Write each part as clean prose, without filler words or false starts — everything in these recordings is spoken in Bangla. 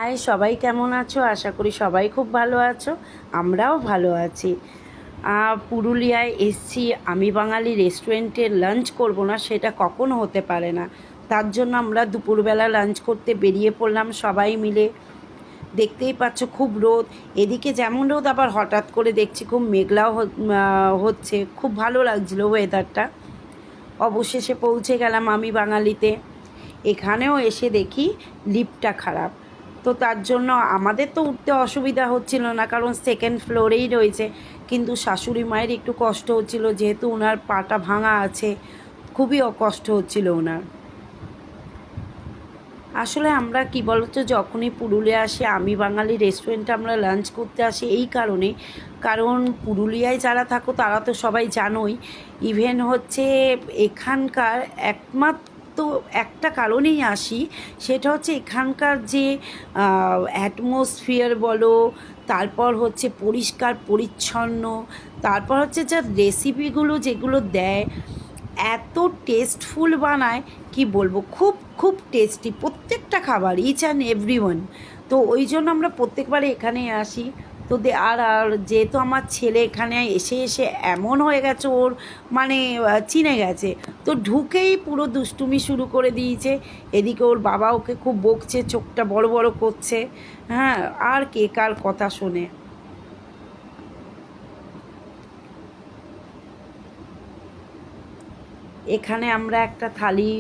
হাই, সবাই কেমন আছো? আশা করি সবাই খুব ভালো আছো। আমরাও ভালো আছি। পুরুলিয়ায় এসছি, আমি বাঙালি রেস্টুরেন্টে লাঞ্চ করব না সেটা কখনো হতে পারে না। তার জন্য আমরা দুপুরবেলা লাঞ্চ করতে বেরিয়ে পড়লাম সবাই মিলে। দেখতেই পাচ্ছ খুব রোদ, এদিকে যেমন রোদ আবার হঠাৎ করে দেখছি খুব মেঘলাও হচ্ছে। খুব ভালো লাগছিলো ওয়েদারটা। অবশেষে পৌঁছে গেলাম আমি বাঙালিতে। এখানেও এসে দেখি লিফটটা খারাপ। তো তার জন্য আমাদের তো উঠতে অসুবিধা হচ্ছিল না, কারণ সেকেন্ড ফ্লোরেই রয়েছে। কিন্তু শাশুড়ি মায়ের একটু কষ্ট হচ্ছিল, যেহেতু ওনার পাটা ভাঙা আছে। খুবই কষ্ট হচ্ছিল ওনার। আসলে আমরা কি বলতো, যখনই পুরুলিয়া আসি আমি বাঙালি রেস্টুরেন্টে আমরা লাঞ্চ করতে আসি এই কারণে। কারণ পুরুলিয়ায় যারা থাকো তারা তো সবাই জানোই। ইভেন হচ্ছে এখানকার একমাত্র একটা কারণেই আসি, সেটা হচ্ছে এখানকার যে অ্যাটমসফিয়ার বলো, তারপর হচ্ছে পরিষ্কার পরিচ্ছন্ন, তারপর হচ্ছে যা রেসিপিগুলো যেগুলো দেয় এত টেস্টফুল বানায়, কি বলবো, খুব খুব টেস্টি প্রত্যেকটা খাবার, ইচ অ্যান্ড এভরি ওয়ান। তো ওই জন্য আমরা প্রত্যেকবারে এখানে আসি। তো আর আর যেহেতু আমার ছেলে এখানে এসে এসে এমন হয়ে গেছে, ওর মানে চিনে গেছে। তো ঢুকেই পুরো দুষ্টুমি শুরু করে দিয়েছে। এদিকে ওর বাবা ওকে খুব বকছে, চোখটা বড় বড় করছে। হ্যাঁ, আর কে কার কথা শোনে। এখানে আমরা একটা থালি,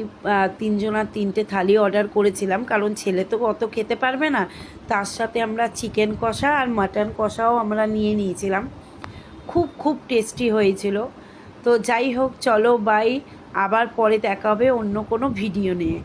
তিনজনার তিনটে থালি অর্ডার করেছিলাম, কারণ ছেলে তো অত খেতে পারবে না। তার সাথে আমরা চিকেন কষা আর মাটন কষাও আমরা নিয়ে নিয়েছিলাম। খুব খুব টেস্টি হয়েছিল। তো যাই হোক, চলো বাই। আবার পরে দেখা হবে অন্য কোনো ভিডিও নিয়ে।